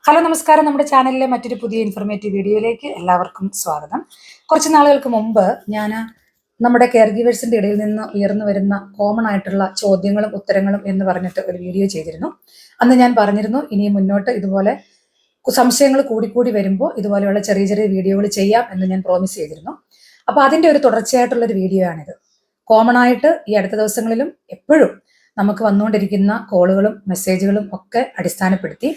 Hello നമസ്കാരം. നമ്മുടെ ചാനലിലെ മറ്റൊരു പുതിയ ഇൻഫർമേറ്റീവ് വീഡിയോയിലേക്ക് എല്ലാവർക്കും സ്വാഗതം. കുറച്ച് നാളുകൾക്ക് മുമ്പ് ഞാൻ നമ്മുടെ കെയർ ഗീവേഴ്സിന്റെ ഇടയിൽ നിന്ന് ഉയർന്നു വരുന്ന കോമൺ ആയിട്ടുള്ള ചോദ്യങ്ങളും ഉത്തരങ്ങളും എന്ന് പറഞ്ഞിട്ട് ഒരു വീഡിയോ ചെയ്തിരുന്നു. അന്ന് ഞാൻ പറഞ്ഞിരുന്നു ഇനി മുന്നോട്ട് ഇതുപോലെ സംശയങ്ങൾ കൂടിക്കൂടി വരുമ്പോൾ ഇതുപോലെയുള്ള ചെറിയ ചെറിയ വീഡിയോകൾ ചെയ്യാം എന്ന് ഞാൻ പ്രോമിസ് ചെയ്തിരുന്നു. അപ്പോൾ അതിന്റെ ഒരു തുടർച്ചയായിട്ടുള്ള ഒരു വീഡിയോ ആണിത്. കോമൺ ആയിട്ട് ഈ അടുത്ത ദിവസങ്ങളിലും എപ്പോഴും നമുക്ക് വന്നുകൊണ്ടിരിക്കുന്ന കോളുകളും മെസ്സേജുകളും ഒക്കെ അടിസ്ഥാനപ്പെടുത്തി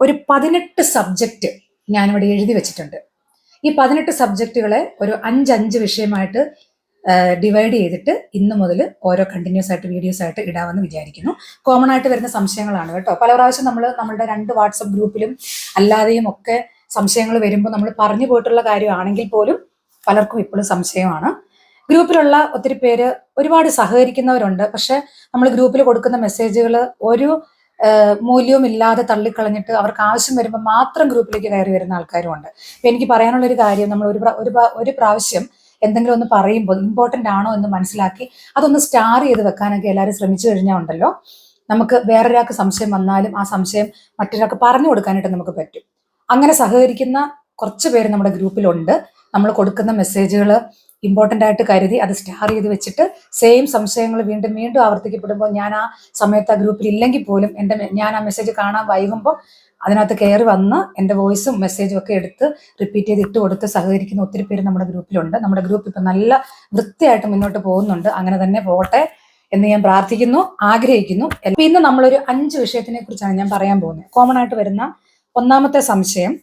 ഒരു 18 സബ്ജക്റ്റ് ഞാനിവിടെ എഴുതി വെച്ചിട്ടുണ്ട്. ഈ 18 സബ്ജക്റ്റുകളെ ഒരു 5 വിഷയമായിട്ട് ഡിവൈഡ് ചെയ്തിട്ട് ഇന്ന് മുതൽ ഓരോ കണ്ടിന്യൂസ് ആയിട്ട് വീഡിയോസ് ആയിട്ട് ഇടാമെന്ന് വിചാരിക്കുന്നു. കോമൺ ആയിട്ട് വരുന്ന സംശയങ്ങളാണ് കേട്ടോ. പല പ്രാവശ്യം നമ്മളുടെ 2 വാട്സപ്പ് ഗ്രൂപ്പിലും അല്ലാതെയും ഒക്കെ സംശയങ്ങൾ വരുമ്പോൾ നമ്മൾ പറഞ്ഞു പോയിട്ടുള്ള കാര്യമാണെങ്കിൽ പോലും പലർക്കും ഇപ്പോഴും സംശയമാണ്. ഗ്രൂപ്പിലുള്ള ഒത്തിരി പേര് ഒരുപാട് സഹകരിക്കുന്നവരുണ്ട്. പക്ഷെ നമ്മൾ ഗ്രൂപ്പിൽ കൊടുക്കുന്ന മെസ്സേജുകൾ ഒരു മൂല്യവും ഇല്ലാതെ തള്ളിക്കളഞ്ഞിട്ട് അവർക്ക് ആവശ്യം വരുമ്പോൾ മാത്രം ഗ്രൂപ്പിലേക്ക് കയറി വരുന്ന ആൾക്കാരും ഉണ്ട്. അപ്പൊ എനിക്ക് പറയാനുള്ള ഒരു കാര്യം, നമ്മൾ ഒരു പ്രാവശ്യം എന്തെങ്കിലും ഒന്ന് പറയുമ്പോൾ ഇമ്പോർട്ടൻ്റ് ആണോ എന്ന് മനസ്സിലാക്കി അതൊന്ന് സ്റ്റാർ ചെയ്ത് വെക്കാനൊക്കെ എല്ലാവരും ശ്രമിച്ചു കഴിഞ്ഞാൽ ഉണ്ടല്ലോ, നമുക്ക് വേറൊരാൾക്ക് സംശയം വന്നാലും ആ സംശയം മറ്റൊരാൾക്ക് പറഞ്ഞു കൊടുക്കാനായിട്ട് നമുക്ക് പറ്റും. അങ്ങനെ സഹകരിക്കുന്ന കുറച്ച് പേര് നമ്മുടെ ഗ്രൂപ്പിലുണ്ട്. നമ്മൾ കൊടുക്കുന്ന മെസ്സേജുകൾ ഇമ്പോർട്ടൻ്റ് ആയിട്ട് കരുതി അത് സ്റ്റാർ ചെയ്ത് വെച്ചിട്ട് സെയിം സംശയങ്ങൾ വീണ്ടും വീണ്ടും ആവർത്തിക്കപ്പെടുമ്പോൾ ഞാൻ ആ സമയത്ത് ആ ഗ്രൂപ്പിൽ ഇല്ലെങ്കിൽ പോലും ഞാൻ ആ മെസ്സേജ് കാണാൻ വൈകുമ്പോൾ അതിനകത്ത് കയറി വന്ന് എൻ്റെ വോയിസും മെസ്സേജും ഒക്കെ എടുത്ത് റിപ്പീറ്റ് ചെയ്ത് ഇട്ട് കൊടുത്ത് സഹകരിക്കുന്ന ഒത്തിരി പേര് നമ്മുടെ ഗ്രൂപ്പിലുണ്ട്. നമ്മുടെ ഗ്രൂപ്പ് ഇപ്പം നല്ല വൃത്തിയായിട്ട് മുന്നോട്ട് പോകുന്നുണ്ട്. അങ്ങനെ തന്നെ പോകട്ടെ എന്ന് ഞാൻ പ്രാർത്ഥിക്കുന്നു, ആഗ്രഹിക്കുന്നു. ഇന്ന് നമ്മളൊരു 5 വിഷയത്തിനെ കുറിച്ചാണ് ഞാൻ പറയാൻ പോകുന്നത്. കോമൺ ആയിട്ട് വരുന്ന ഒന്നാമത്തെ സംശയം,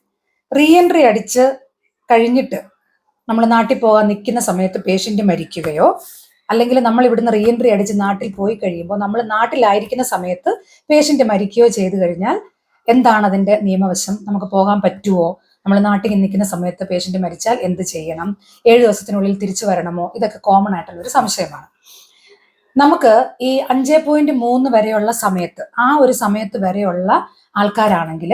റീ എൻട്രി അടിച്ച് കഴിഞ്ഞിട്ട് നമ്മൾ നാട്ടിൽ പോകാൻ നിൽക്കുന്ന സമയത്ത് പേഷ്യൻ്റ് മരിക്കുകയോ അല്ലെങ്കിൽ നമ്മൾ ഇവിടുന്ന് റീ എൻട്രി അടിച്ച് നാട്ടിൽ പോയി കഴിയുമ്പോൾ നമ്മൾ നാട്ടിലായിരിക്കുന്ന സമയത്ത് പേഷ്യൻ്റ് മരിക്കുകയോ ചെയ്തു കഴിഞ്ഞാൽ എന്താണ് അതിൻ്റെ നിയമവശം? നമുക്ക് പോകാൻ പറ്റുമോ? നമ്മൾ നാട്ടിൽ നിൽക്കുന്ന സമയത്ത് പേഷ്യൻ്റ് മരിച്ചാൽ എന്ത് ചെയ്യണം? 7 ദിവസത്തിനുള്ളിൽ തിരിച്ചു വരണമോ? ഇതൊക്കെ കോമൺ ആയിട്ടുള്ള ഒരു സംശയമാണ്. നമുക്ക് ഈ 5.3 വരെയുള്ള സമയത്ത്, ആ ഒരു സമയത്ത് വരെയുള്ള ആൾക്കാരാണെങ്കിൽ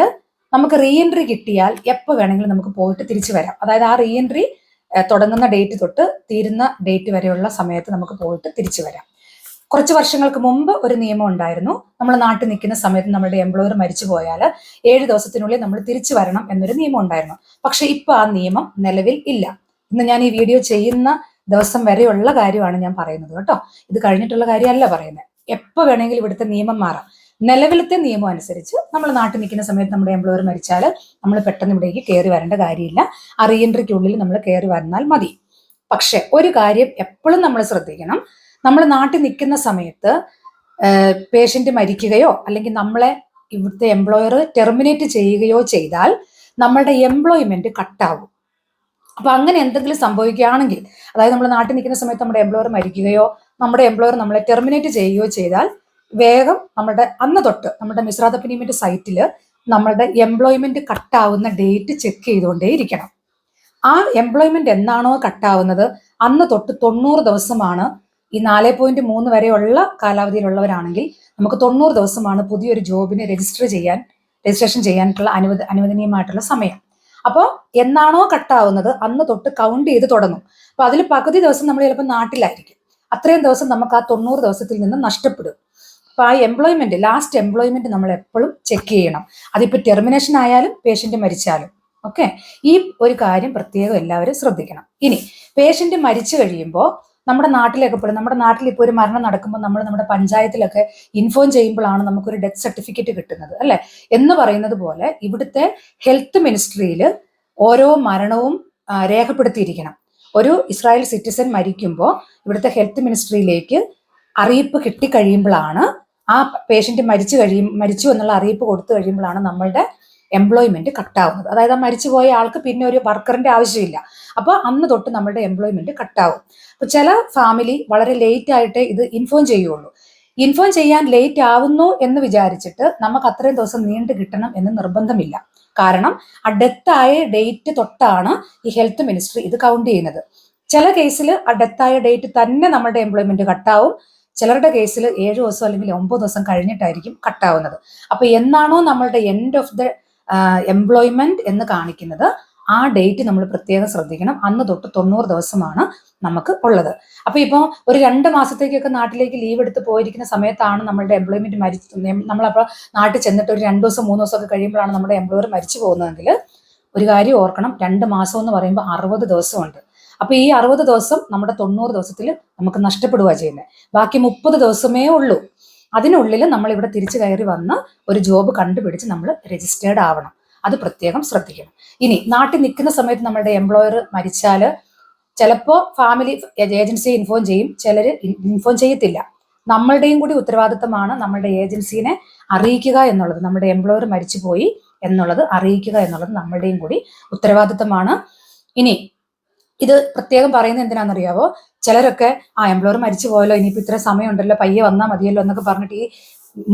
നമുക്ക് റീ എൻട്രി കിട്ടിയാൽ എപ്പോൾ വേണമെങ്കിലും നമുക്ക് പോയിട്ട് തിരിച്ചു വരാം. അതായത് ആ റീ എൻട്രി തുടങ്ങുന്ന ഡേറ്റ് തൊട്ട് തീരുന്ന ഡേറ്റ് വരെയുള്ള സമയത്ത് നമുക്ക് പോയിട്ട് തിരിച്ചു വരാം. കുറച്ച് വർഷങ്ങൾക്ക് മുമ്പ് ഒരു നിയമം ഉണ്ടായിരുന്നു. നമ്മൾ നാട്ടിൽ നിൽക്കുന്ന സമയത്ത് നമ്മുടെ എംപ്ലോയർ മരിച്ചു പോയാൽ 7 ദിവസത്തിനുള്ളിൽ നമ്മൾ തിരിച്ചു വരണം എന്നൊരു നിയമം ഉണ്ടായിരുന്നു. പക്ഷെ ഇപ്പൊ ആ നിയമം നിലവിൽ ഇല്ല. ഇന്ന് ഞാൻ ഈ വീഡിയോ ചെയ്യുന്ന ദിവസം വരെയുള്ള കാര്യമാണ് ഞാൻ പറയുന്നത് കേട്ടോ. ഇത് കഴിഞ്ഞിട്ടുള്ള കാര്യമല്ല പറയുന്നത്. എപ്പോൾ വേണമെങ്കിലും ഇവിടുത്തെ നിയമം മാറാം. നിലവിലത്തെ നിയമം അനുസരിച്ച് നമ്മൾ നാട്ടിൽ നിൽക്കുന്ന സമയത്ത് നമ്മുടെ എംപ്ലോയർ മരിച്ചാൽ നമ്മൾ പെട്ടെന്ന് ഇവിടേക്ക് കയറി വരേണ്ട കാര്യമില്ല. ആ റീ എൻട്രിക്കുള്ളിൽ നമ്മൾ കയറി വന്നാൽ മതി. പക്ഷെ ഒരു കാര്യം എപ്പോഴും നമ്മൾ ശ്രദ്ധിക്കണം. നമ്മൾ നാട്ടിൽ നിൽക്കുന്ന സമയത്ത് പേഷ്യൻ്റ് മരിക്കുകയോ അല്ലെങ്കിൽ നമ്മളെ ഇവിടുത്തെ എംപ്ലോയർ ടെർമിനേറ്റ് ചെയ്യുകയോ ചെയ്താൽ നമ്മളുടെ എംപ്ലോയ്മെന്റ് കട്ടാവും. അപ്പൊ അങ്ങനെ എന്തെങ്കിലും സംഭവിക്കുകയാണെങ്കിൽ, അതായത് നമ്മൾ നാട്ടിൽ നിൽക്കുന്ന സമയത്ത് നമ്മുടെ എംപ്ലോയർ മരിക്കുകയോ നമ്മുടെ എംപ്ലോയർ നമ്മളെ ടെർമിനേറ്റ് ചെയ്യുകയോ ചെയ്താൽ വേഗം അന്ന് തൊട്ട് നമ്മുടെ മിസ്രാത്ത് അപ്പിനിമെന്റ് സൈറ്റിൽ നമ്മളുടെ എംപ്ലോയ്മെന്റ് കട്ടാവുന്ന ഡേറ്റ് ചെക്ക് ചെയ്തുകൊണ്ടേയിരിക്കണം. ആ എംപ്ലോയ്മെന്റ് എന്നാണോ കട്ടാവുന്നത് അന്ന് തൊട്ട് 90 ദിവസമാണ്. ഈ 4.3 വരെയുള്ള കാലാവധിയിലുള്ളവരാണെങ്കിൽ നമുക്ക് 90 ദിവസമാണ് പുതിയൊരു ജോബിന് രജിസ്ട്രേഷൻ ചെയ്യാനായിട്ടുള്ള അനുവദനീയമായിട്ടുള്ള സമയം. അപ്പോൾ എന്നാണോ കട്ടാവുന്നത് അന്ന് തൊട്ട് കൗണ്ട് ചെയ്ത് തുടങ്ങും. അപ്പൊ അതിൽ പകുതി ദിവസം നമ്മൾ ചിലപ്പോൾ നാട്ടിലായിരിക്കും. അത്രയും ദിവസം നമുക്ക് ആ 90 ദിവസത്തിൽ നിന്ന് നഷ്ടപ്പെടും. അപ്പൊ ആ എംപ്ലോയ്മെന്റ്, ലാസ്റ്റ് എംപ്ലോയ്മെന്റ് നമ്മൾ എപ്പോഴും ചെക്ക് ചെയ്യണം. അതിപ്പോ ടെർമിനേഷൻ ആയാലും പേഷ്യന്റ് മരിച്ചാലും ഓക്കെ. ഈ ഒരു കാര്യം പ്രത്യേകം എല്ലാവരും ശ്രദ്ധിക്കണം. ഇനി പേഷ്യന്റ് മരിച്ചു കഴിയുമ്പോൾ നമ്മുടെ നാട്ടിൽ ഇപ്പോൾ ഒരു മരണം നടക്കുമ്പോൾ നമ്മൾ നമ്മുടെ പഞ്ചായത്തിലൊക്കെ ഇൻഫോം ചെയ്യുമ്പോഴാണ് നമുക്കൊരു ഡെത്ത് സർട്ടിഫിക്കറ്റ് കിട്ടുന്നത്, അല്ലെ? എന്ന് പറയുന്നത് പോലെ ഇവിടുത്തെ ഹെൽത്ത് മിനിസ്ട്രിയിൽ ഓരോ മരണവും രേഖപ്പെടുത്തിയിരിക്കണം. ഒരു ഇസ്രായേൽ സിറ്റിസൺ മരിക്കുമ്പോൾ ഇവിടുത്തെ ഹെൽത്ത് മിനിസ്ട്രിയിലേക്ക് അറിയിപ്പ് കിട്ടിക്കഴിയുമ്പോഴാണ്, ആ പേഷ്യന്റ് മരിച്ചു എന്നുള്ള അറിയിപ്പ് കൊടുത്തു കഴിയുമ്പോഴാണ് നമ്മളുടെ എംപ്ലോയ്മെന്റ് കട്ടാവുന്നത്. അതായത് ആ മരിച്ചുപോയ ആൾക്ക് പിന്നെ ഒരു വർക്കറിന്റെ ആവശ്യമില്ല. അപ്പോൾ അന്ന് തൊട്ട് നമ്മളുടെ എംപ്ലോയ്മെന്റ് കട്ടാവും. അപ്പൊ ചില ഫാമിലി വളരെ ലേറ്റ് ആയിട്ടേ ഇത് ഇൻഫോം ചെയ്യുള്ളൂ. ഇൻഫോം ചെയ്യാൻ ലേറ്റ് ആവുന്നു എന്ന് വിചാരിച്ചിട്ട് നമുക്ക് അത്രയും ദിവസം നീണ്ടു കിട്ടണം എന്ന് നിർബന്ധമില്ല. കാരണം ആ ഡെത്ത് ആയ ഡേറ്റ് തൊട്ടാണ് ഈ ഹെൽത്ത് മിനിസ്ട്രി ഇത് കൗണ്ട് ചെയ്യുന്നത്. ചില കേസിൽ ആ ഡെത്ത് ആയ ഡേറ്റ് തന്നെ നമ്മുടെ എംപ്ലോയ്മെന്റ് കട്ടാവും. ചിലരുടെ കേസിൽ 7 ദിവസം അല്ലെങ്കിൽ 9 ദിവസം കഴിഞ്ഞിട്ടായിരിക്കും കട്ടാവുന്നത്. അപ്പൊ എന്നാണോ നമ്മളുടെ എൻഡ് ഓഫ് ദ എംപ്ലോയ്മെന്റ് എന്ന് കാണിക്കുന്നത് ആ ഡേറ്റ് നമ്മൾ പ്രത്യേകം ശ്രദ്ധിക്കണം. അന്ന് തൊട്ട് 90 ദിവസമാണ് നമുക്ക് ഉള്ളത്. അപ്പൊ ഇപ്പോൾ ഒരു 2 മാസത്തേക്കൊക്കെ നാട്ടിലേക്ക് ലീവ് എടുത്ത് പോയിരിക്കുന്ന സമയത്താണ് നമ്മളുടെ എംപ്ലോയ്മെന്റ് നമ്മളപ്പോൾ നാട്ടിൽ ചെന്നിട്ട് ഒരു 2 ദിവസം 3 ദിവസം ഒക്കെ കഴിയുമ്പോഴാണ് നമ്മുടെ എംപ്ലോയർ മരിച്ചു പോകുന്നതെങ്കിൽ ഒരു കാര്യം ഓർക്കണം, 2 മാസം എന്ന് പറയുമ്പോൾ 60 ദിവസമുണ്ട്. അപ്പൊ ഈ 60 ദിവസം നമ്മുടെ 90 ദിവസത്തിൽ നമുക്ക് നഷ്ടപ്പെടുക ചെയ്യുന്നത്. ബാക്കി 30 ദിവസമേ ഉള്ളൂ. അതിനുള്ളിൽ നമ്മൾ ഇവിടെ തിരിച്ചു കയറി വന്ന് ഒരു ജോബ് കണ്ടുപിടിച്ച് നമ്മൾ രജിസ്റ്റേർഡ് ആവണം. അത് പ്രത്യേകം ശ്രദ്ധിക്കണം. ഇനി നാട്ടിൽ നിൽക്കുന്ന സമയത്ത് നമ്മുടെ എംപ്ലോയർ മരിച്ചാൽ ചിലപ്പോൾ ഫാമിലി ഏജൻസിയെ ഇൻഫോം ചെയ്യും, ചിലർ ഇൻഫോം ചെയ്യത്തില്ല. നമ്മളുടെയും കൂടി ഉത്തരവാദിത്തമാണ് നമ്മളുടെ ഏജൻസിനെ അറിയിക്കുക എന്നുള്ളത്. നമ്മുടെ എംപ്ലോയർ മരിച്ചുപോയി എന്നുള്ളത് അറിയിക്കുക എന്നുള്ളത് നമ്മളുടെയും കൂടി ഉത്തരവാദിത്തമാണ്. ഇനി ഇത് പ്രത്യേകം പറയുന്നത് എന്തിനാണെന്നറിയാവോ? ചിലരൊക്കെ എംപ്ലോയർ മരിച്ചു പോയല്ലോ, ഇനിയിപ്പോൾ ഇത്ര സമയമുണ്ടല്ലോ, പയ്യെ വന്നാൽ മതിയല്ലോ എന്നൊക്കെ പറഞ്ഞിട്ട് ഈ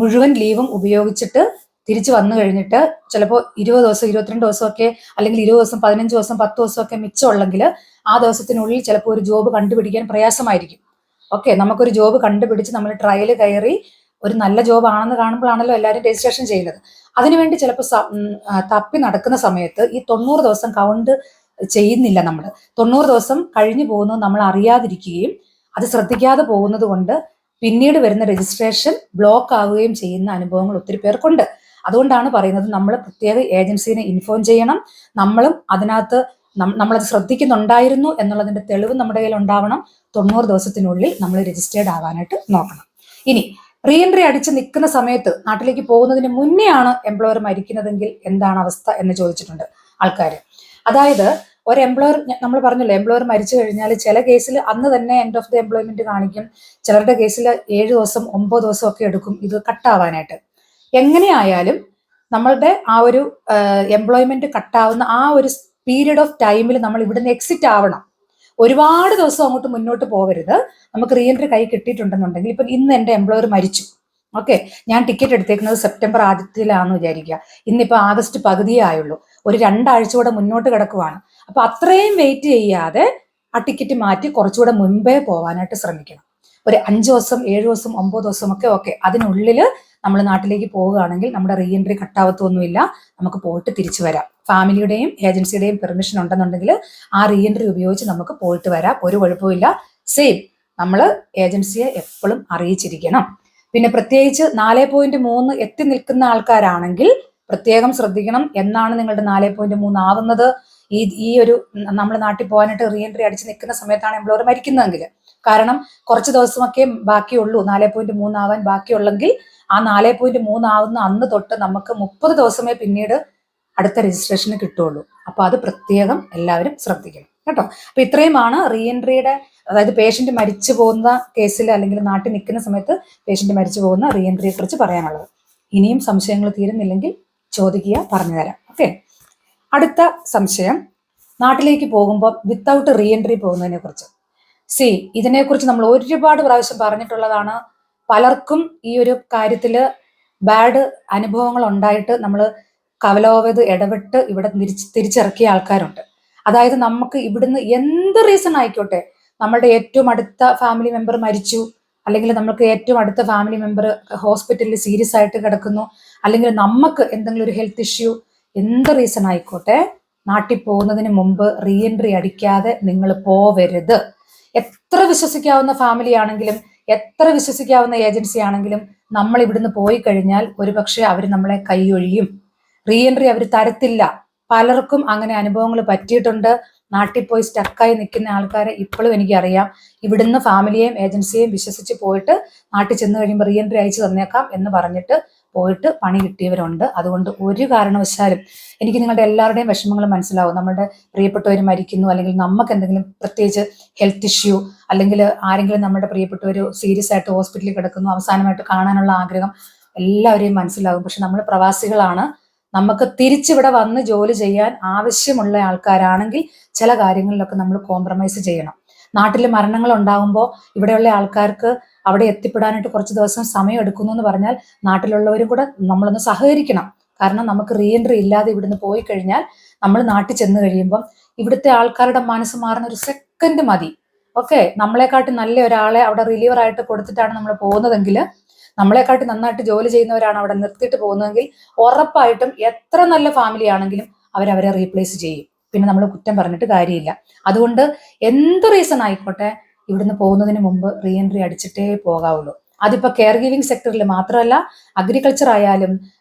മുഴുവൻ ലീവും ഉപയോഗിച്ചിട്ട് തിരിച്ചു വന്നു കഴിഞ്ഞിട്ട് ചിലപ്പോൾ 20 ദിവസം 22 ദിവസമൊക്കെ അല്ലെങ്കിൽ 20 ദിവസം 15 ദിവസം 10 ദിവസമൊക്കെ മിച്ചമുള്ളെങ്കിൽ ആ ദിവസത്തിനുള്ളിൽ ചിലപ്പോൾ ഒരു ജോബ് കണ്ടുപിടിക്കാൻ പ്രയാസമായിരിക്കും. ഓക്കെ, നമുക്കൊരു ജോബ് കണ്ടുപിടിച്ച് നമ്മൾ ട്രയൽ കയറി ഒരു നല്ല ജോബ് ആണെന്ന് കാണുമ്പോഴാണല്ലോ എല്ലാവരും രജിസ്ട്രേഷൻ ചെയ്യുന്നത്. അതിനുവേണ്ടി ചിലപ്പോൾ തപ്പി നടക്കുന്ന സമയത്ത് ഈ 90 ദിവസം കൗണ്ട് ചെയ്യുന്നില്ല. നമ്മൾ 90 ദിവസം കഴിഞ്ഞു പോകുന്നത് നമ്മൾ അറിയാതിരിക്കുകയും അത് ശ്രദ്ധിക്കാതെ പോകുന്നത് കൊണ്ട് പിന്നീട് വരുന്ന രജിസ്ട്രേഷൻ ബ്ലോക്ക് ആവുകയും ചെയ്യുന്ന അനുഭവങ്ങൾ ഒത്തിരി പേർക്കുണ്ട്. അതുകൊണ്ടാണ് പറയുന്നത് നമ്മൾ പ്രത്യേക ഏജൻസിനെ ഇൻഫോം ചെയ്യണം. നമ്മളും അതിനകത്ത് നമ്മളത് ശ്രദ്ധിക്കുന്നുണ്ടായിരുന്നു എന്നുള്ളതിന്റെ തെളിവ് നമ്മുടെ കയ്യിൽ ഉണ്ടാവണം. 90 ദിവസത്തിനുള്ളിൽ നമ്മൾ രജിസ്റ്റേർഡ് ആവാനായിട്ട് നോക്കണം. ഇനി റീ എൻട്രി അടിച്ച് നിൽക്കുന്ന സമയത്ത് നാട്ടിലേക്ക് പോകുന്നതിന് മുന്നേ ആണ് എംപ്ലോയർ മരിക്കുന്നതെങ്കിൽ എന്താണ് അവസ്ഥ എന്ന് ചോദിച്ചിട്ടുണ്ട് ആൾക്കാർ. അതായത് ഒരു എംപ്ലോയർ, നമ്മൾ പറഞ്ഞല്ലോ എംപ്ലോയർ മരിച്ചു കഴിഞ്ഞാൽ ചില കേസിൽ അന്ന് തന്നെ എൻഡ് ഓഫ് ദി എംപ്ലോയ്മെന്റ് കാണിക്കും, ചിലരുടെ കേസിൽ 7 ദിവസം 9 ദിവസം ഒക്കെ എടുക്കും ഇത് കട്ടാവാനായിട്ട്. എങ്ങനെയായാലും നമ്മളുടെ ആ ഒരു എംപ്ലോയ്മെന്റ് കട്ടാവുന്ന ആ ഒരു പീരീഡ് ഓഫ് ടൈമിൽ നമ്മൾ ഇവിടുന്ന് എക്സിറ്റ് ആവണം. ഒരുപാട് ദിവസം അങ്ങോട്ട് മുന്നോട്ട് പോകരുത്. നമുക്ക് റീ എൻട്രി കൈ കിട്ടിയിട്ടുണ്ടെന്നുണ്ടെങ്കിൽ ഇപ്പം ഇന്ന് എൻ്റെ എംപ്ലോയർ മരിച്ചു, ഓക്കെ, ഞാൻ ടിക്കറ്റ് എടുത്തേക്കുന്നത് സെപ്റ്റംബർ ആദ്യത്തിലാണെന്ന് വിചാരിക്കുക, ഇന്നിപ്പോൾ ആഗസ്റ്റ് പകുതിയേ ആയുള്ളൂ, ഒരു 2 ആഴ്ച കൂടെ മുന്നോട്ട് കിടക്കുവാണ്. അപ്പൊ അത്രയും വെയിറ്റ് ചെയ്യാതെ ആ ടിക്കറ്റ് മാറ്റി കുറച്ചുകൂടെ മുൻപേ പോകാനായിട്ട് ശ്രമിക്കണം. ഒരു 5 ദിവസം 7 ദിവസം 9 ദിവസം ഒക്കെ ഓക്കെ, അതിനുള്ളിൽ നമ്മൾ നാട്ടിലേക്ക് പോവുകയാണെങ്കിൽ നമ്മുടെ റീ എൻട്രി കട്ടാവത്തൊന്നുമില്ല, നമുക്ക് പോയിട്ട് തിരിച്ചു വരാം. ഫാമിലിയുടെയും ഏജൻസിയുടെയും പെർമിഷൻ ഉണ്ടെന്നുണ്ടെങ്കിൽ ആ റീ എൻട്രി ഉപയോഗിച്ച് നമുക്ക് പോയിട്ട് വരാം, ഒരു കുഴപ്പമില്ല. സെയിം നമ്മൾ ഏജൻസിയെ എപ്പോഴും അറിയിച്ചിരിക്കണം. പിന്നെ പ്രത്യേകിച്ച് 4.3 എത്തി നിൽക്കുന്ന ആൾക്കാരാണെങ്കിൽ പ്രത്യേകം ശ്രദ്ധിക്കണം, എന്നാണ് നിങ്ങളുടെ 4.3 ആവുന്നത്. ഈ ഒരു നമ്മൾ നാട്ടിൽ പോകാനായിട്ട് റീ എൻട്രി അടിച്ച് നിൽക്കുന്ന സമയത്താണ് എംപ്ലോയർ മരിക്കുന്നതെങ്കിൽ. കാരണം കുറച്ച് ദിവസമൊക്കെ ബാക്കിയുള്ളൂ 4.3 ആവാൻ ബാക്കിയുള്ളെങ്കിൽ ആ 4.3 ആവുന്ന അന്ന് തൊട്ട് നമുക്ക് 30 ദിവസമേ പിന്നീട് അടുത്ത രജിസ്ട്രേഷന് കിട്ടുള്ളൂ. അപ്പൊ അത് പ്രത്യേകം എല്ലാവരും ശ്രദ്ധിക്കണം കേട്ടോ. അപ്പൊ ഇത്രയുമാണ് റീ എൻട്രിയുടെ, അതായത് പേഷ്യന്റ് മരിച്ചു പോകുന്ന കേസിൽ അല്ലെങ്കിൽ നാട്ടിൽ നിൽക്കുന്ന സമയത്ത് പേഷ്യന്റ് മരിച്ചു പോകുന്ന റീ എൻട്രിയെ കുറിച്ച് പറയാനുള്ളത്. ഇനിയും സംശയങ്ങൾ തീരുന്നില്ലെങ്കിൽ ചോദിക്കുക, പറഞ്ഞുതരാം. ഓക്കെ, അടുത്ത സംശയം നാട്ടിലേക്ക് പോകുമ്പോൾ വിത്തൗട്ട് റീ എൻട്രി പോകുന്നതിനെ കുറിച്ച്. ഇതിനെക്കുറിച്ച് നമ്മൾ ഒരുപാട് പ്രാവശ്യം പറഞ്ഞിട്ടുള്ളതാണ്. പലർക്കും ഈ ഒരു കാര്യത്തില് ബാഡ് അനുഭവങ്ങൾ ഉണ്ടായിട്ട് നമ്മൾ കവലോവത് ഇടപെട്ട് ഇവിടെ തിരിച്ചിറക്കിയ ആൾക്കാരുണ്ട്. അതായത് നമുക്ക് ഇവിടുന്ന് എന്ത് റീസൺ ആയിക്കോട്ടെ, നമ്മളുടെ ഏറ്റവും അടുത്ത ഫാമിലി മെമ്പർ മരിച്ചു, അല്ലെങ്കിൽ നമുക്ക് ഏറ്റവും അടുത്ത ഫാമിലി മെമ്പർ ഹോസ്പിറ്റലിൽ സീരിയസ് ആയിട്ട് കിടക്കുന്നു, അല്ലെങ്കിൽ നമുക്ക് എന്തെങ്കിലും ഒരു ഹെൽത്ത് ഇഷ്യൂ, എന്ത് റീസൺ ആയിക്കോട്ടെ, നാട്ടിൽ പോകുന്നതിന് മുമ്പ് റീ എൻട്രി അടിക്കാതെ നിങ്ങൾ പോവരുത്. എത്ര വിശ്വസിക്കാവുന്ന ഫാമിലി ആണെങ്കിലും എത്ര വിശ്വസിക്കാവുന്ന ഏജൻസി ആണെങ്കിലും നമ്മൾ ഇവിടുന്ന് പോയി കഴിഞ്ഞാൽ ഒരുപക്ഷെ അവർ നമ്മളെ കൈയൊഴിയും, റീ എൻട്രി അവർ തരത്തില്ല. പലർക്കും അങ്ങനെ അനുഭവങ്ങൾ പറ്റിയിട്ടുണ്ട്. നാട്ടിൽ പോയി സ്റ്റക്കായി നിൽക്കുന്ന ആൾക്കാരെ ഇപ്പോഴും എനിക്കറിയാം. ഇവിടുന്ന് ഫാമിലിയെയും ഏജൻസിയെയും വിശ്വസിച്ച് പോയിട്ട് നാട്ടിൽ ചെന്ന് കഴിയുമ്പോൾ റീ എൻട്രി അയച്ചു തന്നേക്കാം എന്ന് പറഞ്ഞിട്ട് പോയിട്ട് പണി കിട്ടിയവരുണ്ട്. അതുകൊണ്ട് ഒരു കാരണവശാലും, എനിക്ക് നിങ്ങളുടെ എല്ലാവരുടെയും വിഷമങ്ങൾ മനസ്സിലാവും. നമ്മുടെ പ്രിയപ്പെട്ടവർ മരിക്കുന്നു, അല്ലെങ്കിൽ നമുക്ക് എന്തെങ്കിലും പ്രത്യേകിച്ച് ഹെൽത്ത് ഇഷ്യൂ, അല്ലെങ്കിൽ ആരെങ്കിലും നമ്മുടെ പ്രിയപ്പെട്ടവർ സീരിയസ് ആയിട്ട് ഹോസ്പിറ്റലിൽ കിടക്കുന്നു, അവസാനമായിട്ട് കാണാനുള്ള ആഗ്രഹം, എല്ലാവരെയും മനസ്സിലാവും. പക്ഷെ നമ്മൾ പ്രവാസികളാണ്, നമുക്ക് തിരിച്ചിവിടെ വന്ന് ജോലി ചെയ്യാൻ ആവശ്യമുള്ള ആൾക്കാരാണെങ്കിൽ ചില കാര്യങ്ങളിലൊക്കെ നമ്മൾ കോംപ്രമൈസ് ചെയ്യണം. നാട്ടിൽ മരണങ്ങൾ ഉണ്ടാകുമ്പോൾ ഇവിടെയുള്ള ആൾക്കാർക്ക് അവിടെ എത്തിപ്പെടാനായിട്ട് കുറച്ച് ദിവസം സമയം എടുക്കുന്നു എന്ന് പറഞ്ഞാൽ നാട്ടിലുള്ളവരും കൂടെ നമ്മളൊന്ന് സഹകരിക്കണം. കാരണം നമുക്ക് റീ എൻട്രി ഇല്ലാതെ ഇവിടുന്ന് പോയി കഴിഞ്ഞാൽ നമ്മൾ നാട്ടിൽ ചെന്ന് കഴിയുമ്പം ഇവിടുത്തെ ആൾക്കാരുടെ മനസ്സ് മാറുന്ന ഒരു സെക്കൻഡ് മതി. ഓക്കെ, നമ്മളെക്കാട്ടി നല്ല ഒരാളെ അവിടെ റിലീവർ ആയിട്ട് കൊടുത്തിട്ടാണ് നമ്മൾ പോകുന്നതെങ്കിൽ, നമ്മളെക്കാട്ടി നന്നായിട്ട് ജോലി ചെയ്യുന്നവരാണ് അവിടെ നിർത്തിയിട്ട് പോകുന്നതെങ്കിൽ ഉറപ്പായിട്ടും എത്ര നല്ല ഫാമിലി ആണെങ്കിലും അവരവരെ റീപ്ലേസ് ചെയ്യും. പിന്നെ നമ്മൾ കുറ്റം പറഞ്ഞിട്ട് കാര്യമില്ല. അതുകൊണ്ട് എന്ത് റീസൺ ആയിക്കോട്ടെ ഇവിടുന്ന് പോകുന്നതിന് മുമ്പ് റീ എൻട്രി അടിച്ചിട്ടേ പോകാവുള്ളൂ. അതിപ്പോ കെയർ ഗിവിംഗ് സെക്ടറിൽ മാത്രമല്ല, അഗ്രികൾച്ചർ ആയാലും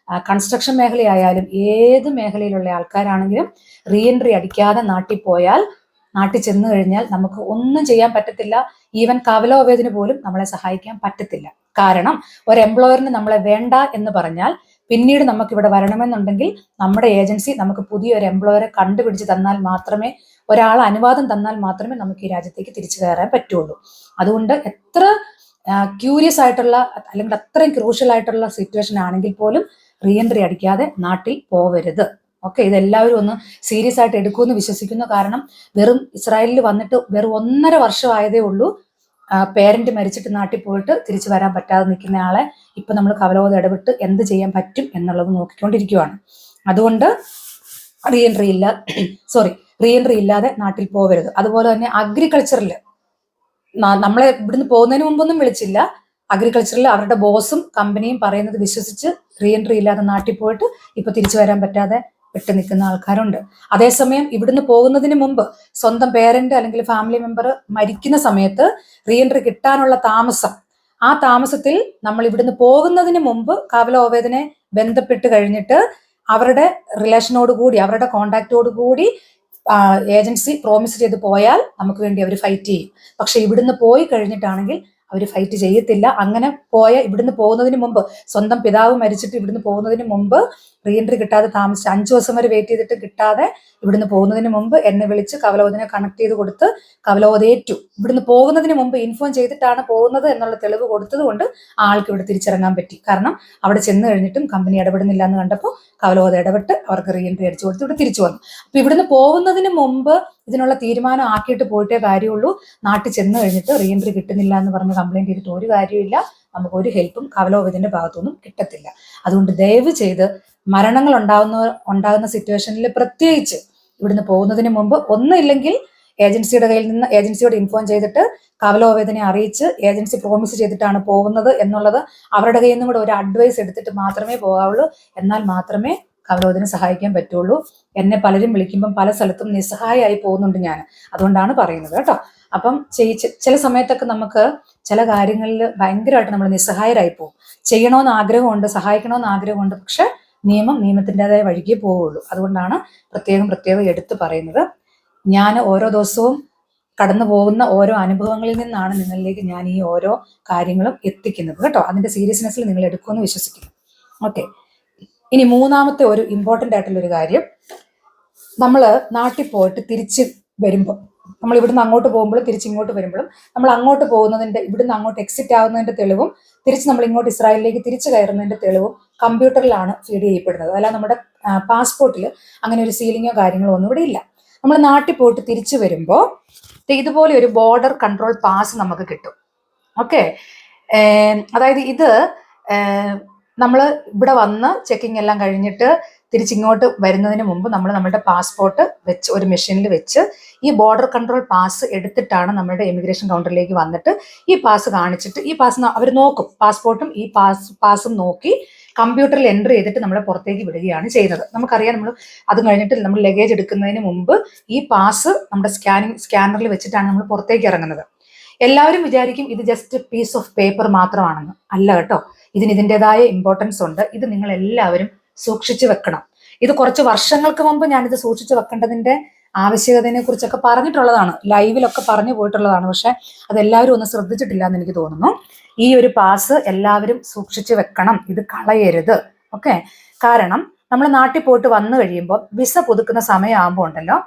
കൺസ്ട്രക്ഷൻ മേഖലയായാലും ഏത് മേഖലയിലുള്ള ആൾക്കാരാണെങ്കിലും റീ എൻട്രി അടിക്കാതെ നാട്ടിൽ പോയാൽ, നാട്ടിൽ ചെന്ന് കഴിഞ്ഞാൽ നമുക്ക് ഒന്നും ചെയ്യാൻ പറ്റത്തില്ല. ഈവൻ കവലോവേദന പോലും നമ്മളെ സഹായിക്കാൻ പറ്റത്തില്ല. കാരണം ഒരു എംപ്ലോയറിന് നമ്മളെ വേണ്ട എന്ന് പറഞ്ഞാൽ പിന്നീട് നമുക്ക് ഇവിടെ വരണമെന്നുണ്ടെങ്കിൽ നമ്മുടെ ഏജൻസി നമുക്ക് പുതിയൊരു എംപ്ലോയറെ കണ്ടുപിടിച്ച് തന്നാൽ മാത്രമേ, ഒരാൾ അനുവാദം തന്നാൽ മാത്രമേ നമുക്ക് ഈ രാജ്യത്തേക്ക് തിരിച്ചു കയറാൻ പറ്റുള്ളൂ. അതുകൊണ്ട് എത്ര ക്യൂരിയസ് ആയിട്ടുള്ള അല്ലെങ്കിൽ അത്രയും ക്രൂഷ്യൽ ആയിട്ടുള്ള സിറ്റുവേഷൻ ആണെങ്കിൽ പോലും റീ എൻട്രി അടിക്കാതെ നാട്ടിൽ പോവരുത്. ഓക്കെ, ഇതെല്ലാവരും ഒന്ന് സീരിയസ് ആയിട്ട് എടുക്കുമെന്ന് വിശ്വസിക്കുന്നു. കാരണം വെറും ഇസ്രായേലിൽ വന്നിട്ട് വെറും 1.5 വർഷം ആയതേ ഉള്ളൂ. പേരന്റ് മരിച്ചിട്ട് നാട്ടിൽ പോയിട്ട് തിരിച്ചു വരാൻ പറ്റാതെ നിൽക്കുന്ന ആളെ ഇപ്പൊ നമ്മൾ കവലോത് ഇടപെട്ട് എന്ത് ചെയ്യാൻ പറ്റും എന്നുള്ളത് നോക്കിക്കൊണ്ടിരിക്കുകയാണ്. അതുകൊണ്ട് റീ എൻട്രി ഇല്ലാതെ നാട്ടിൽ പോവരുത്. അതുപോലെ തന്നെ അഗ്രികൾച്ചറിൽ നമ്മളെ ഇവിടുന്ന് പോകുന്നതിന് മുമ്പൊന്നും വിളിച്ചില്ല. അഗ്രികൾച്ചറിൽ അവരുടെ ബോസും കമ്പനിയും പറയുന്നത് വിശ്വസിച്ച് റീ എൻട്രി ഇല്ലാതെ നാട്ടിൽ പോയിട്ട് ഇപ്പൊ തിരിച്ചു വരാൻ പറ്റാതെ വിട്ടു നിൽക്കുന്ന ആൾക്കാരുണ്ട്. അതേസമയം ഇവിടുന്ന് പോകുന്നതിന് മുമ്പ് സ്വന്തം പേരന്റ് അല്ലെങ്കിൽ ഫാമിലി മെമ്പർ മരിക്കുന്ന സമയത്ത് റീ എൻട്രി കിട്ടാനുള്ള താമസം, ആ താമസത്തിൽ നമ്മൾ ഇവിടുന്ന് പോകുന്നതിന് മുമ്പ് കവലോവേദനെ ബന്ധപ്പെട്ട് കഴിഞ്ഞിട്ട് അവരുടെ റിലേഷനോട് കൂടി, അവരുടെ കോണ്ടാക്റ്റോട് കൂടി ഏജൻസി പ്രോമിസ് ചെയ്ത് പോയാൽ നമുക്ക് വേണ്ടി അവർ ഫൈറ്റ് ചെയ്യും. പക്ഷെ ഇവിടുന്ന് പോയി കഴിഞ്ഞിട്ടാണെങ്കിൽ അവർ ഫൈറ്റ് ചെയ്യത്തില്ല. അങ്ങനെ ഇവിടുന്ന് പോകുന്നതിന് മുമ്പ്, സ്വന്തം പിതാവ് മരിച്ചിട്ട് ഇവിടുന്ന് പോകുന്നതിന് മുമ്പ് റീ എൻട്രി കിട്ടാതെ താമസിച്ച് 5 ദിവസം വരെ വെയിറ്റ് ചെയ്തിട്ട് കിട്ടാതെ ഇവിടുന്ന് പോകുന്നതിന് മുമ്പ് എന്നെ വിളിച്ച് കവലോതിനെ കണക്ട് ചെയ്ത് കൊടുത്ത് കവലോതേറ്റു. ഇവിടുന്ന് പോകുന്നതിന് മുമ്പ് ഇൻഫോം ചെയ്തിട്ടാണ് പോകുന്നത് എന്നുള്ള തെളിവ് കൊടുത്തത് കൊണ്ട് ആൾക്ക് ഇവിടെ തിരിച്ചിറങ്ങാൻ പറ്റി. കാരണം അവിടെ ചെന്ന് കഴിഞ്ഞിട്ടും കമ്പനി ഇടപെടുന്നില്ല എന്ന് കണ്ടപ്പോൾ കവലോത ഇടപെട്ട് അവർക്ക് റീ എൻട്രി അടിച്ചു കൊടുത്ത് ഇവിടെ തിരിച്ചു വന്നു. അപ്പൊ ഇവിടുന്ന് പോകുന്നതിന് മുമ്പ് ഇതിനുള്ള തീരുമാനം ആക്കിയിട്ട് പോയിട്ടേ കാര്യമുള്ളൂ. നാട്ടിൽ ചെന്ന് കഴിഞ്ഞിട്ട് റീ എൻട്രി കിട്ടുന്നില്ല എന്ന് പറഞ്ഞ് കംപ്ലൈന്റ് ചെയ്തിട്ട് ഒരു കാര്യമില്ല. നമുക്ക് ഒരു ഹെൽപ്പും കവലോവിതിന്റെ ഭാഗത്തുനിന്നും കിട്ടത്തില്ല. അതുകൊണ്ട് ദയവ് ചെയ്ത് മരണങ്ങൾ ഉണ്ടാകുന്ന സിറ്റുവേഷനിൽ പ്രത്യേകിച്ച് ഇവിടുന്ന് പോകുന്നതിന് മുമ്പ് ഒന്നുമില്ലെങ്കിൽ ഏജൻസിയോട് ഇൻഫോം ചെയ്തിട്ട് കവലോവേദനെ അറിയിച്ച് ഏജൻസി പ്രോമിസ് ചെയ്തിട്ടാണ് പോകുന്നത് എന്നുള്ളത് അവരുടെ കയ്യിൽ നിന്നും കൂടെ ഒരു അഡ്വൈസ് എടുത്തിട്ട് മാത്രമേ പോകാവുള്ളൂ. എന്നാൽ മാത്രമേ കവലോദിനെ സഹായിക്കാൻ പറ്റുള്ളൂ. എന്നെ പലരും വിളിക്കുമ്പം പല സ്ഥലത്തും നിസ്സഹായമായി പോകുന്നുണ്ട് ഞാൻ, അതുകൊണ്ടാണ് പറയുന്നത് കേട്ടോ. അപ്പം ചില സമയത്തൊക്കെ നമുക്ക് ചില കാര്യങ്ങളിൽ ഭയങ്കരമായിട്ട് നമ്മൾ നിസ്സഹായരായി പോകും. ചെയ്യണമെന്ന് ആഗ്രഹമുണ്ട്, സഹായിക്കണമെന്ന് ആഗ്രഹമുണ്ട്, പക്ഷെ നിയമത്തിൻ്റെതായ വഴിക്കേ പോവുള്ളൂ. അതുകൊണ്ടാണ് പ്രത്യേകം എടുത്തു പറയുന്നത്. ഞാൻ ഓരോ ദിവസവും കടന്നു പോകുന്ന ഓരോ അനുഭവങ്ങളിൽ നിന്നാണ് നിങ്ങളിലേക്ക് ഞാൻ ഈ ഓരോ കാര്യങ്ങളും എത്തിക്കുന്നത് കേട്ടോ. അതിന്റെ സീരിയസ്നെസ്സിൽ നിങ്ങൾ എടുക്കുമെന്ന് വിശ്വസിക്കുന്നു. ഓക്കെ, ഇനി മൂന്നാമത്തെ ഒരു ഇമ്പോർട്ടൻ്റ് ആയിട്ടുള്ള ഒരു കാര്യം, നമ്മൾ നാട്ടിൽ പോയിട്ട് തിരിച്ച് വരുമ്പോൾ, നമ്മൾ ഇവിടുന്ന് അങ്ങോട്ട് പോകുമ്പോഴും തിരിച്ചിങ്ങോട്ട് വരുമ്പോഴും, നമ്മൾ അങ്ങോട്ട് പോകുന്നതിന്റെ, ഇവിടുന്ന് അങ്ങോട്ട് എക്സിറ്റ് ആവുന്നതിന്റെ തെളിവും തിരിച്ച് നമ്മൾ ഇങ്ങോട്ട് ഇസ്രായേലിലേക്ക് തിരിച്ചു കയറുന്നതിന്റെ തെളിവും കമ്പ്യൂട്ടറിലാണ് ഫീഡ് ചെയ്യപ്പെടുന്നത്. അല്ല നമ്മുടെ പാസ്പോർട്ടിൽ അങ്ങനെ ഒരു സീലിങ്ങോ കാര്യങ്ങളോ ഒന്നും ഇവിടെ ഇല്ല. നമ്മൾ നാട്ടിൽ പോയിട്ട് തിരിച്ചു വരുമ്പോൾ ഇതുപോലെ ഒരു ബോർഡർ കൺട്രോൾ പാസ് നമുക്ക് കിട്ടും. ഓക്കെ, അതായത് ഇത് നമ്മൾ ഇവിടെ വന്ന് ചെക്കിംഗ് എല്ലാം കഴിഞ്ഞിട്ട് തിരിച്ചിങ്ങോട്ട് വരുന്നതിന് മുമ്പ് നമ്മൾ നമ്മുടെ പാസ്പോർട്ട് വെച്ച് ഒരു മെഷീനിൽ വെച്ച് ഈ ബോർഡർ കൺട്രോൾ പാസ് എടുത്തിട്ടാണ് നമ്മുടെ ഇമിഗ്രേഷൻ കൗണ്ടറിലേക്ക് വന്നിട്ട് ഈ പാസ് കാണിച്ചിട്ട്, ഈ പാസ് അവർ നോക്കും, പാസ്പോർട്ടും ഈ പാസും നോക്കി കമ്പ്യൂട്ടറിൽ എൻട്രി ചെയ്തിട്ട് നമ്മളെ പുറത്തേക്ക് വിടുകയാണ് ചെയ്യുന്നത്. നമുക്കറിയാം, നമ്മൾ അത് കഴിഞ്ഞിട്ട് നമ്മൾ ലഗേജ് എടുക്കുന്നതിന് മുമ്പ് ഈ പാസ് നമ്മുടെ സ്കാനറിൽ വെച്ചിട്ടാണ് നമ്മൾ പുറത്തേക്ക് ഇറങ്ങുന്നത്. എല്ലാവരും വിചാരിക്കും ഇത് ജസ്റ്റ് പീസ് ഓഫ് പേപ്പർ മാത്രമാണെന്ന്. അല്ല കേട്ടോ, ഇതിൻ്റെതായ ഇമ്പോർട്ടൻസ് ഉണ്ട്. ഇത് നിങ്ങൾ എല്ലാവരും സൂക്ഷിച്ചു വെക്കണം. ഇത് കുറച്ച് വർഷങ്ങൾക്ക് മുമ്പ് ഞാനിത് സൂക്ഷിച്ചു വെക്കേണ്ടതിന്റെ ആവശ്യകതയെ കുറിച്ചൊക്കെ പറഞ്ഞിട്ടുള്ളതാണ്, ലൈവിലൊക്കെ പറഞ്ഞു പോയിട്ടുള്ളതാണ്. പക്ഷെ അതെല്ലാവരും ഒന്ന് ശ്രദ്ധിച്ചിട്ടില്ല എന്ന് എനിക്ക് തോന്നുന്നു. ഈ ഒരു പാസ് എല്ലാവരും സൂക്ഷിച്ചു വെക്കണം, ഇത് കളയരുത്. ഓക്കെ, കാരണം നമ്മൾ നാട്ടിൽ പോയിട്ട് വന്നു കഴിയുമ്പോൾ വിസ പുതുക്കുന്ന സമയമാകുമ്പോൾ ഉണ്ടല്ലോ,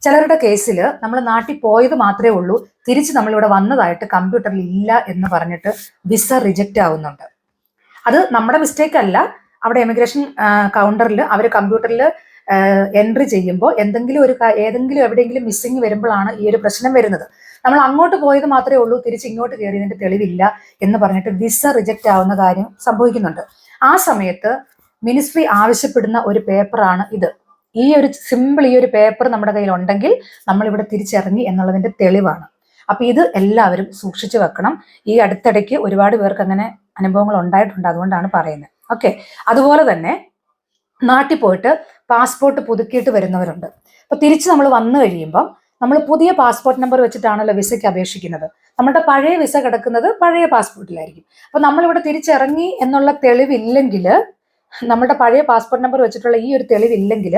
ചിലരുടെ കേസിൽ നമ്മൾ നാട്ടിൽ പോയത് മാത്രമേ ഉള്ളൂ, തിരിച്ച് നമ്മളിവിടെ വന്നതായിട്ട് കമ്പ്യൂട്ടറിൽ ഇല്ല എന്ന് പറഞ്ഞിട്ട് വിസ റിജക്റ്റ് ആവുന്നുണ്ട്. അത് നമ്മുടെ മിസ്റ്റേക്ക് അല്ല. അവിടെ എമിഗ്രേഷൻ കൗണ്ടറിൽ അവർ കമ്പ്യൂട്ടറിൽ എൻട്രി ചെയ്യുമ്പോൾ ഏതെങ്കിലും എവിടെയെങ്കിലും മിസ്സിങ് വരുമ്പോഴാണ് ഈ ഒരു പ്രശ്നം വരുന്നത്. നമ്മൾ അങ്ങോട്ട് പോയത് മാത്രമേ ഉള്ളൂ, തിരിച്ച് ഇങ്ങോട്ട് കയറിയതിന്റെ തെളിവില്ല എന്ന് പറഞ്ഞിട്ട് വിസ റിജക്റ്റ് ആവുന്ന കാര്യം സംഭവിക്കുന്നുണ്ട്. ആ സമയത്ത് മിനിസ്ട്രി ആവശ്യപ്പെടുന്ന ഒരു പേപ്പറാണ് ഇത്. ഈ ഒരു പേപ്പർ നമ്മുടെ കയ്യിൽ ഉണ്ടെങ്കിൽ നമ്മൾ ഇവിടെ തിരിച്ചിറങ്ങി എന്നുള്ളതിന്റെ തെളിവാണ്. അപ്പൊ ഇത് എല്ലാവരും സൂക്ഷിച്ചു വെക്കണം. ഈ അടുത്തിടയ്ക്ക് ഒരുപാട് പേർക്ക് അങ്ങനെ അനുഭവങ്ങൾ ഉണ്ടായിട്ടുണ്ട്, അതുകൊണ്ടാണ് പറയുന്നത്. ഓക്കെ, അതുപോലെ തന്നെ നാട്ടിൽ പോയിട്ട് പാസ്പോർട്ട് പുതുക്കിയിട്ട് വരുന്നവരുണ്ട്. അപ്പോൾ തിരിച്ച് നമ്മൾ വന്നു കഴിയുമ്പം നമ്മൾ പുതിയ പാസ്പോർട്ട് നമ്പർ വെച്ചിട്ടാണല്ലോ വിസയ്ക്ക് അപേക്ഷിക്കുന്നത്. നമ്മുടെ പഴയ വിസ കിടക്കുന്നത് പഴയ പാസ്പോർട്ടിലായിരിക്കും. അപ്പോൾ നമ്മളിവിടെ തിരിച്ചിറങ്ങി എന്നുള്ള തെളിവില്ലെങ്കിൽ, നമ്മുടെ പഴയ പാസ്പോർട്ട് നമ്പർ വെച്ചിട്ടുള്ള ഈ ഒരു തെളിവില്ലെങ്കിൽ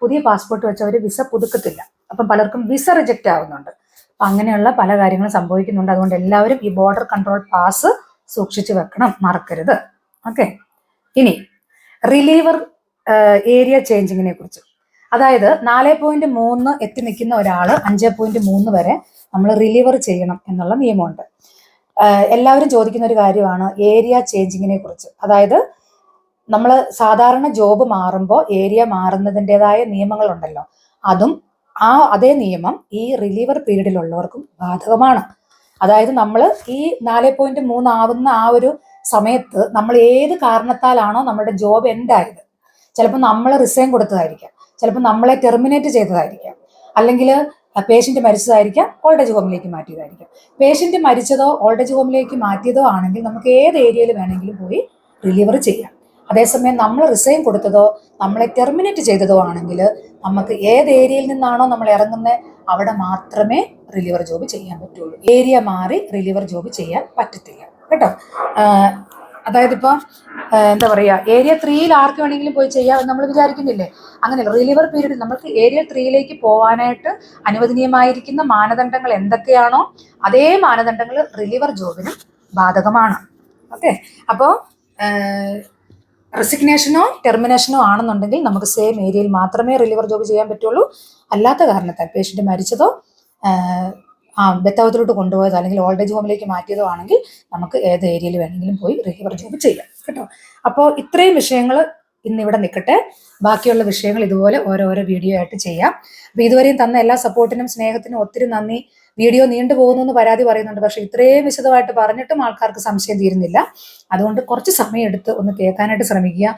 പുതിയ പാസ്പോർട്ട് വെച്ച് അവർ വിസ പുതുക്കത്തില്ല. അപ്പം പലർക്കും വിസ റിജക്റ്റ് ആവുന്നുണ്ട്. അപ്പം അങ്ങനെയുള്ള പല കാര്യങ്ങളും സംഭവിക്കുന്നുണ്ട്. അതുകൊണ്ട് എല്ലാവരും ഈ ബോർഡർ കൺട്രോൾ പാസ് സൂക്ഷിച്ചു വെക്കണം, മറക്കരുത്. ഓക്കെ. ഇനി റിലീവർ ഏരിയ ചേഞ്ചിങ്ങിനെ കുറിച്ച്, അതായത് 4.3 എത്തി നിൽക്കുന്ന ഒരാൾ 5.3 വരെ നമ്മൾ റിലീവർ ചെയ്യണം എന്നുള്ള നിയമമുണ്ട്. എല്ലാവരും ചോദിക്കുന്ന ഒരു കാര്യമാണ് ഏരിയ ചേഞ്ചിങ്ങിനെ കുറിച്ച്. അതായത് നമ്മൾ സാധാരണ ജോബ് മാറുമ്പോൾ ഏരിയ മാറുന്നതിൻ്റെതായ നിയമങ്ങളുണ്ടല്ലോ, അതേ നിയമം ഈ റിലീവർ പീരീഡിലുള്ളവർക്കും ബാധകമാണ്. അതായത് നമ്മൾ ഈ 4.3 ആവുന്ന ആ ഒരു സമയത്ത് നമ്മൾ ഏത് കാരണത്താലാണോ നമ്മുടെ ജോബ് എൻഡ് ആയത്, ചിലപ്പോൾ നമ്മൾ റിസൈൻ കൊടുത്തതായിരിക്കാം, ചിലപ്പോൾ നമ്മളെ ടെർമിനേറ്റ് ചെയ്തതായിരിക്കാം, അല്ലെങ്കിൽ പേഷ്യൻ്റ് മരിച്ചതായിരിക്കാം, ഓൾഡ് ഏജ് ഹോമിലേക്ക് മാറ്റിയതായിരിക്കാം. പേഷ്യൻ്റ് മരിച്ചതോ ഓൾഡ് ഏജ് ഹോമിലേക്ക് മാറ്റിയതോ ആണെങ്കിൽ നമുക്ക് ഏത് ഏരിയയിൽ വേണമെങ്കിലും പോയി റിലീവർ ചെയ്യാം. അതേസമയം നമ്മൾ റിസൈൻ കൊടുത്തതോ നമ്മളെ ടെർമിനേറ്റ് ചെയ്തതോ ആണെങ്കിൽ നമുക്ക് ഏത് ഏരിയയിൽ നിന്നാണോ നമ്മൾ ഇറങ്ങുന്നത് അവിടെ മാത്രമേ റിലീവർ ജോബ് ചെയ്യാൻ പറ്റുള്ളൂ. ഏരിയ മാറി റിലീവർ ജോബ് ചെയ്യാൻ പറ്റത്തില്ല കേട്ടോ. അതായത് ഇപ്പം എന്താ പറയുക, ഏരിയ 3യിൽ ആർക്ക് വേണമെങ്കിലും പോയി ചെയ്യാമെന്ന് നമ്മൾ വിചാരിക്കുന്നില്ലേ? അങ്ങനെയല്ല. റിലീവർ പീരീഡ് നമുക്ക് ഏരിയ 3യിലേക്ക് പോകാനായിട്ട് അനുവദനീയമായിരിക്കുന്ന മാനദണ്ഡങ്ങൾ എന്തൊക്കെയാണോ അതേ മാനദണ്ഡങ്ങൾ റിലീവർ ജോബിനും ബാധകമാണ്. ഓക്കെ. അപ്പോൾ റെസിഗ്നേഷനോ ടെർമിനേഷനോ ആണെന്നുണ്ടെങ്കിൽ നമുക്ക് സെയിം ഏരിയയിൽ മാത്രമേ റിലീവർ ജോബ് ചെയ്യാൻ പറ്റുള്ളൂ. അല്ലാത്ത കാരണത്താൽ പേഷ്യൻ്റ് മരിച്ചതോ ബെത്താവത്തിലോട്ട് കൊണ്ടുപോയതോ അല്ലെങ്കിൽ ഓൾഡ് ഏജ് ഹോമിലേക്ക് മാറ്റിയതോ ആണെങ്കിൽ നമുക്ക് ഏത് ഏരിയയിൽ വേണമെങ്കിലും പോയി റിലീവർ ജോബ് ചെയ്യാം കേട്ടോ. അപ്പോൾ ഇത്രയും വിഷയങ്ങൾ ഇന്നിവിടെ നിൽക്കട്ടെ. ബാക്കിയുള്ള വിഷയങ്ങൾ ഇതുപോലെ ഓരോരോ വീഡിയോ ആയിട്ട് ചെയ്യാം. അപ്പോൾ ഇതുവരെയും തന്ന എല്ലാ സപ്പോർട്ടിനും സ്നേഹത്തിനും ഒത്തിരി നന്ദി. വീഡിയോ നീണ്ടു പോകുന്നു എന്ന് പരാതി പറയുന്നുണ്ട്, പക്ഷെ ഇത്രയും വിശദമായിട്ട് പറഞ്ഞിട്ടും ആൾക്കാർക്ക് സംശയം തീരുന്നില്ല. അതുകൊണ്ട് കുറച്ച് സമയം എടുത്ത് ഒന്ന് കേൾക്കാനായിട്ട് ശ്രമിക്കുക.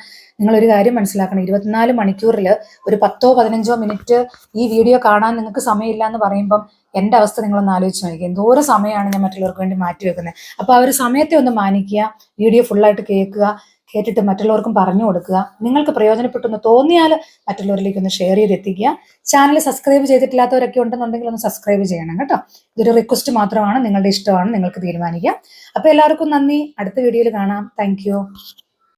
നിങ്ങളൊരു കാര്യം മനസ്സിലാക്കണം, 24 മണിക്കൂറിൽ ഒരു 10-15 മിനിറ്റ് ഈ വീഡിയോ കാണാൻ നിങ്ങൾക്ക് സമയമില്ല എന്ന് പറയുമ്പം എൻ്റെ അവസ്ഥ നിങ്ങളൊന്ന് ആലോചിച്ച് നോക്കുക. എന്തോരം സമയമാണ് ഞാൻ മറ്റുള്ളവർക്ക് വേണ്ടി മാറ്റി വെക്കുന്നത്. അപ്പോൾ ആ ഒരു സമയത്തെ ഒന്ന് മാനിക്കുക, വീഡിയോ ഫുള്ളായിട്ട് കേൾക്കുക, കേട്ടിട്ട് മറ്റുള്ളവർക്കും പറഞ്ഞു കൊടുക്കുക. നിങ്ങൾക്ക് പ്രയോജനപ്പെട്ടെന്ന് തോന്നിയാൽ മറ്റുള്ളവരിലേക്ക് ഒന്ന് ഷെയർ ചെയ്ത് എത്തിക്കുക. ചാനൽ സബ്സ്ക്രൈബ് ചെയ്തിട്ടില്ലാത്തവരൊക്കെ ഉണ്ടെന്നുണ്ടെങ്കിൽ ഒന്ന് സബ്സ്ക്രൈബ് ചെയ്യണം കേട്ടോ. ഇതൊരു റിക്വസ്റ്റ് മാത്രമാണ്, നിങ്ങളുടെ ഇഷ്ടമാണ്, നിങ്ങൾക്ക് തീരുമാനിക്കാം. അപ്പോൾ എല്ലാവർക്കും നന്ദി. അടുത്ത വീഡിയോയിൽ കാണാം. താങ്ക്